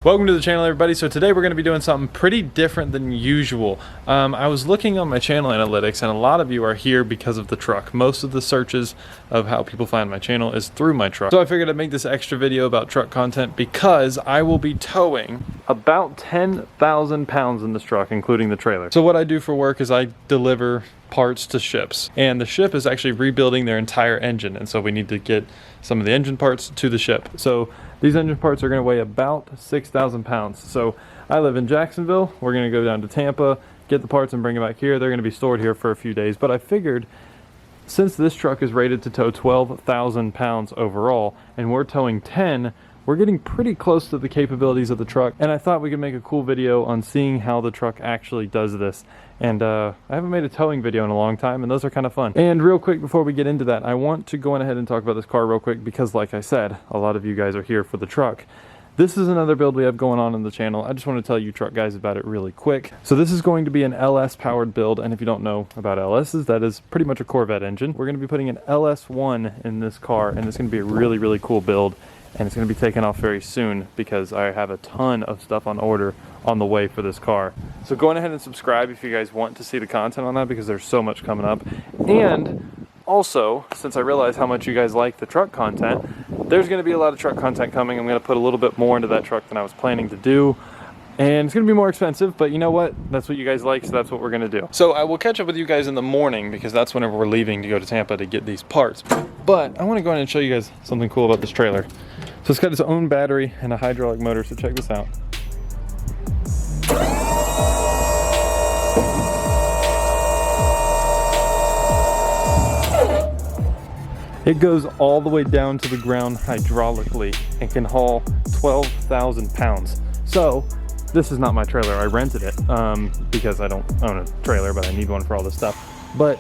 Welcome to the channel, everybody. So today we're going to be doing something pretty different than usual. I was looking on my channel analytics and a lot of you are here because of the truck. Most of the searches of how people find my channel is through my truck. So I figured I'd make this extra video about truck content because I will be towing about 10,000 pounds in this truck, including the trailer. So what I do for work is I deliver parts to ships, and the ship is actually rebuilding their entire engine, and so we need to get some of the engine parts to the ship. So these engine parts are going to weigh about 6,000 pounds. So I live in Jacksonville. We're going to go down to Tampa, get the parts and bring them back here. They're going to be stored here for a few days, but I figured since this truck is rated to tow 12,000 pounds overall and we're towing 10, we're getting pretty close to the capabilities of the truck, and I thought we could make a cool video on seeing how the truck actually does this. And I haven't made a towing video in a long time, and those are kind of fun. And real quick before we get into that, I want to go ahead and talk about this car real quick because, like I said, a lot of you guys are here for the truck. This is another build we have going on the channel. I just want to tell you truck guys about it really quick. So this is going to be an LS powered build, and if you don't know about LSs, that is pretty much a Corvette engine. We're going to be putting an LS1 in this car, and it's going to be a really cool build. And it's going to be taken off very soon because I have a ton of stuff on order on the way for this car. So go ahead and subscribe if you guys want to see the content on that because there's so much coming up. And also, since I realize how much you guys like the truck content, there's going to be a lot of truck content coming. I'm going to put a little bit more into that truck than I was planning to do. And it's going to be more expensive, but you know what? That's what you guys like, so that's what we're going to do. So I will catch up with you guys in the morning because that's whenever we're leaving to go to Tampa to get these parts. But I want to go ahead and show you guys something cool about this trailer. So it's got its own battery and a hydraulic motor, so check this out. It goes all the way down to the ground hydraulically and can haul 12,000 pounds. So this is not my trailer. I rented it because I don't own a trailer, but I need one for all this stuff. But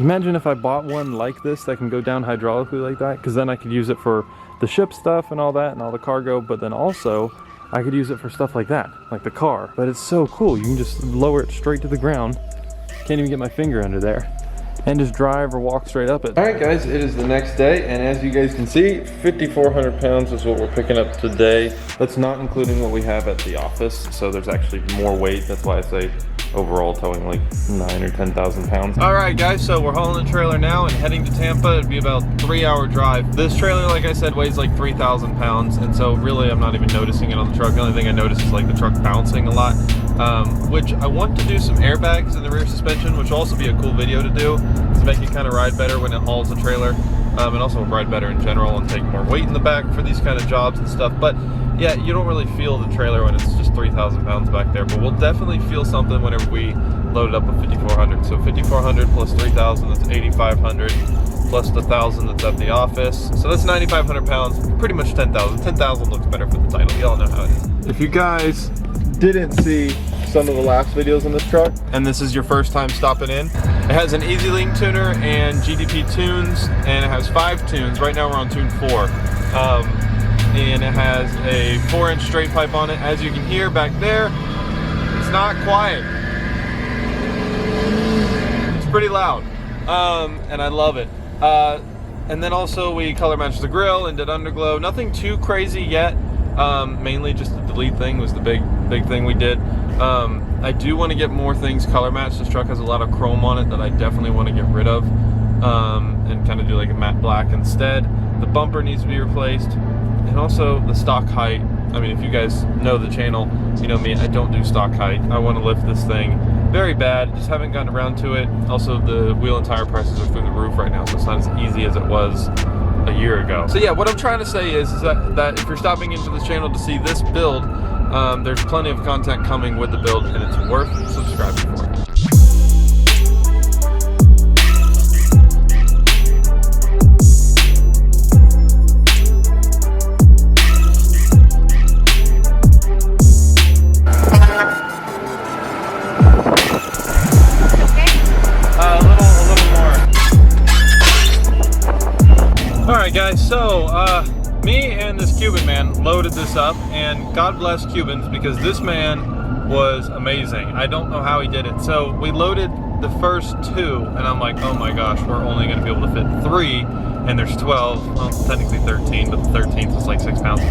imagine if I bought one like this that can go down hydraulically like that, because then I could use it for the ship stuff and all that and all the cargo, but then also I could use it for stuff like that, like the car. But it's so cool. You can just lower it straight to the ground. Can't even get my finger under there. And just drive or walk straight up it. All right guys, it is the next day, and as you guys can see, 5,400 pounds is what we're picking up today. That's not including what we have at the office, so there's actually more weight. That's why I say overall towing like 9,000 or 10,000 pounds. All right guys, so we're hauling the trailer now and heading to Tampa. It'd be about a 3-hour drive. This trailer, like I said, weighs like 3,000 pounds, and so really I'm not even noticing it on the truck. The only thing I notice is like the truck bouncing a lot, which I want to do some airbags in the rear suspension, which will also be a cool video to do to make it kind of ride better when it hauls the trailer, and also ride better in general and take more weight in the back for these kind of jobs and stuff. But yeah, you don't really feel the trailer when it's just 3,000 pounds back there, but we'll definitely feel something whenever we load it up with 5,400. So 5,400 plus 3,000, that's 8,500, plus the 1,000 that's at the office. So that's 9,500 pounds, pretty much 10,000. 10,000 looks better for the title. Y'all know how it is. If you guys didn't see some of the last videos on this truck, and this is your first time stopping in, it has an Easy Link tuner and GDP tunes, and it has 5 tunes. Right now we're on tune 4. And it has a 4-inch straight pipe on it. As you can hear back there, it's not quiet. It's pretty loud, and I love it. And then also we color matched the grill and did underglow. Nothing too crazy yet. Mainly just the delete thing was the big thing we did. I do want to get more things color matched. This truck has a lot of chrome on it that I definitely want to get rid of, and kind of do like a matte black instead. The bumper needs to be replaced. And also the stock height. I mean, if you guys know the channel, you know me, I don't do stock height. I want to lift this thing very bad, just haven't gotten around to it. Also, the wheel and tire prices are through the roof right now, so it's not as easy as it was a year ago. So yeah, what I'm trying to say is that if you're stopping into this channel to see this build, there's plenty of content coming with the build, and it's worth subscribing for. Alright guys, so me and this Cuban man loaded this up, and God bless Cubans because this man was amazing. I don't know how he did it. So we loaded the first 2 and I'm like, oh my gosh, we're only going to be able to fit 3 and there's 12, well, technically 13, but the 13th is like 6 pounds.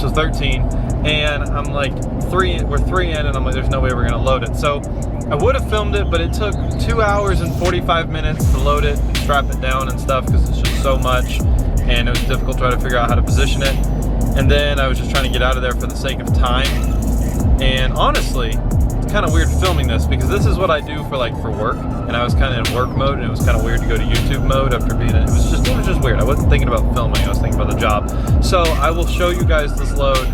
So 13, and I'm like, we're 3 in, and I'm like, there's no way we're gonna load it. So I would have filmed it, but it took 2 hours and 45 minutes to load it and strap it down and stuff, because it's just so much, and it was difficult trying to figure out how to position it. And then I was just trying to get out of there for the sake of time. And honestly, it's kind of weird filming this, because this is what I do for work, and I was kind of in work mode, and it was kind of weird to go to YouTube mode after being in it. It was just weird. I wasn't thinking about filming, I was thinking about the job. So I will show you guys this load,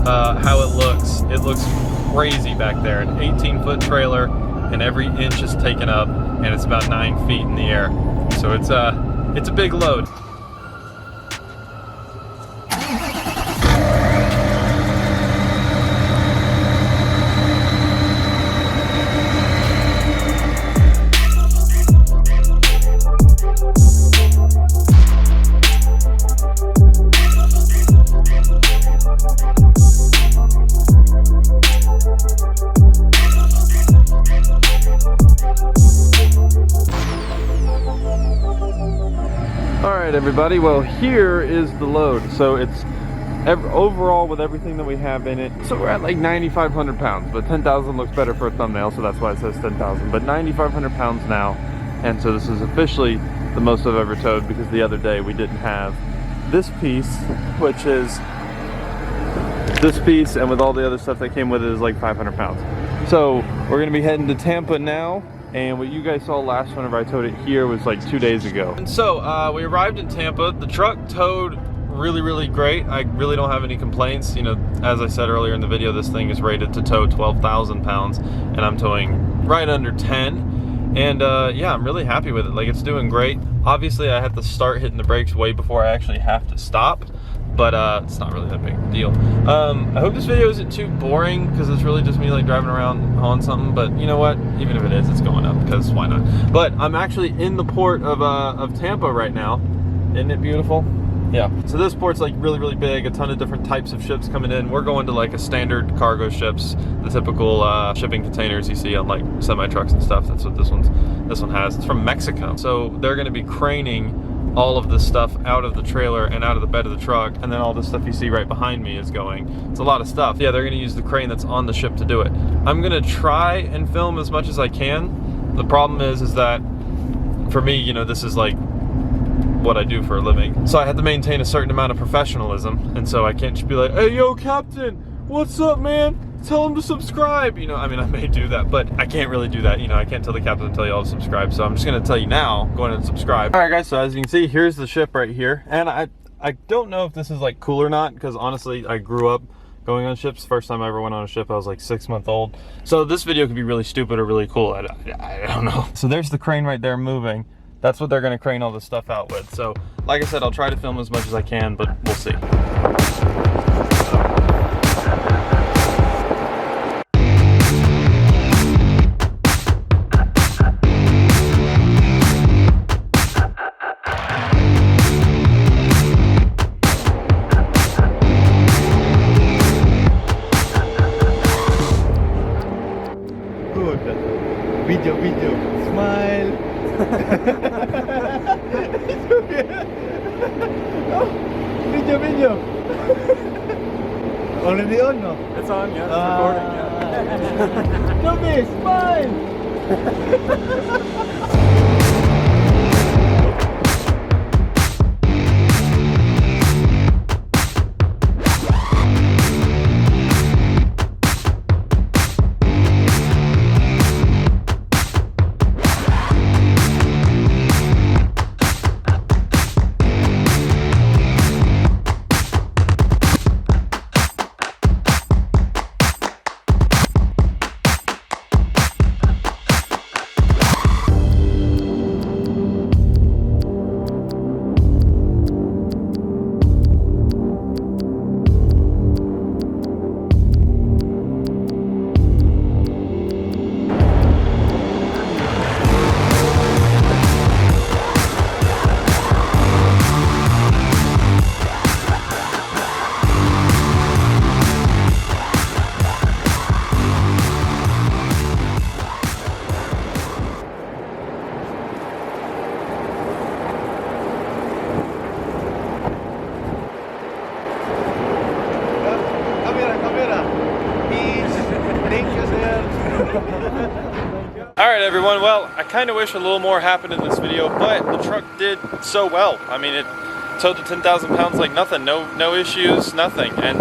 how it looks. It looks crazy back there. An 18-foot trailer, and every inch is taken up, and it's about 9 feet in the air. So it's a big load. Alright everybody, well here is the load. So it's overall with everything that we have in it, so we're at like 9,500 pounds, but 10,000 looks better for a thumbnail, so that's why it says 10,000, but 9,500 pounds now. And so this is officially the most I've ever towed, because the other day we didn't have this piece, which is this piece, and with all the other stuff that came with it is like 500 pounds. So we're gonna be heading to Tampa now. And what you guys saw last whenever I towed it here was like 2 days ago. And so we arrived in Tampa. The truck towed really great. I really don't have any complaints. You know, as I said earlier in the video, this thing is rated to tow 12,000 pounds, and I'm towing right under 10. And yeah, I'm really happy with it. Like, it's doing great. Obviously I have to start hitting the brakes way before I actually have to stop, but it's not really that big of a deal. I hope this video isn't too boring, because it's really just me like driving around on something, but you know what, even if it is, it's going up, because why not. But I'm actually in the port of Tampa right now. Isn't it beautiful? Yeah, so this port's like really big, a ton of different types of ships coming in. We're going to like a standard cargo ships, the typical shipping containers you see on like semi trucks and stuff. That's what this one has. It's from Mexico. So they're going to be craning all of this stuff out of the trailer and out of the bed of the truck, and then all the stuff you see right behind me is going. It's a lot of stuff. Yeah, they're gonna use the crane that's on the ship to do it. I'm gonna try and film as much as I can. The problem is that for me, you know, this is like what I do for a living. So I have to maintain a certain amount of professionalism, and so I can't just be like, hey, yo, Captain, what's up, man? Tell him to subscribe. You know, I mean, I may do that, but I can't really do that. You know, I can't tell the captain to tell you all to subscribe, so I'm just gonna tell you now, go ahead and subscribe. All right, guys, so as you can see, here's the ship right here, and I don't know if this is like cool or not, because honestly, I grew up going on ships. First time I ever went on a ship, I was like 6 months old. So this video could be really stupid or really cool. I don't know. So there's the crane right there moving. That's what they're gonna crane all this stuff out with. So like I said, I'll try to film as much as I can, but we'll see. Video, smile. Oh, video. Already on, no? It's on, yeah, it's recording, yeah. Tommy, smile. Alright everyone, well, I kind of wish a little more happened in this video, but the truck did so well. I mean, it towed the 10,000 pounds like nothing, no issues, nothing. And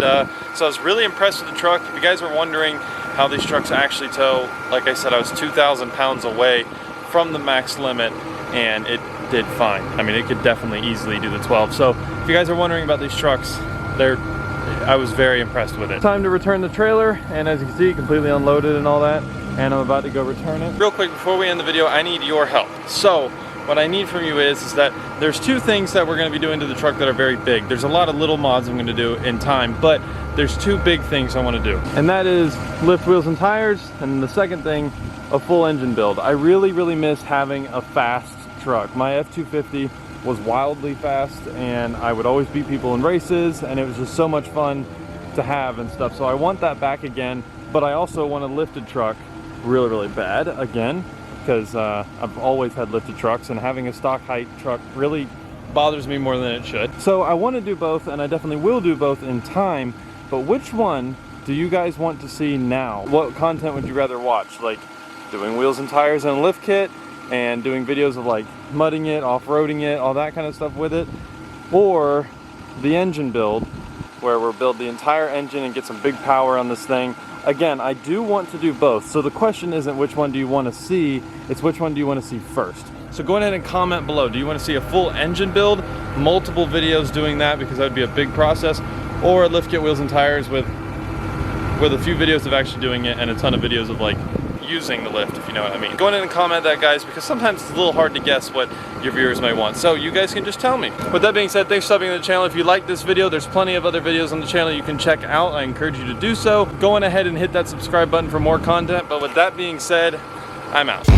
so I was really impressed with the truck. If you guys were wondering how these trucks actually tow, like I said, I was 2,000 pounds away from the max limit, and it did fine. I mean, it could definitely easily do the 12. So if you guys are wondering about these trucks, I was very impressed with it. Time to return the trailer, and as you can see, completely unloaded and all that, and I'm about to go return it. Real quick, before we end the video, I need your help. So what I need from you is that there's two things that we're going to be doing to the truck that are very big. There's a lot of little mods I'm going to do in time, but there's two big things I want to do. And that is lift wheels and tires, and the second thing, a full engine build. I really miss having a fast truck. My F-250 was wildly fast, and I would always beat people in races, and it was just so much fun to have and stuff. So I want that back again, but I also want a lifted truck really bad again, because I've always had lifted trucks, and having a stock height truck really bothers me more than it should. So I want to do both, and I definitely will do both in time, but which one do you guys want to see now? What content would you rather watch? Like doing wheels and tires and a lift kit, and doing videos of like mudding it, off-roading it, all that kind of stuff with it, or the engine build, where we'll build the entire engine and get some big power on this thing. Again, I do want to do both, so the question isn't which one do you want to see, it's which one do you want to see first. So go ahead and comment below. Do you want to see a full engine build, multiple videos doing that, because that would be a big process, or a lift kit, wheels and tires with a few videos of actually doing it and a ton of videos of like using the lift, if you know what I mean. Go ahead and comment that, guys, because sometimes it's a little hard to guess what your viewers may want. So you guys can just tell me. With that being said, thanks for stopping on the channel. If you like this video, there's plenty of other videos on the channel you can check out. I encourage you to do so. Go on ahead and hit that subscribe button for more content. But with that being said, I'm out.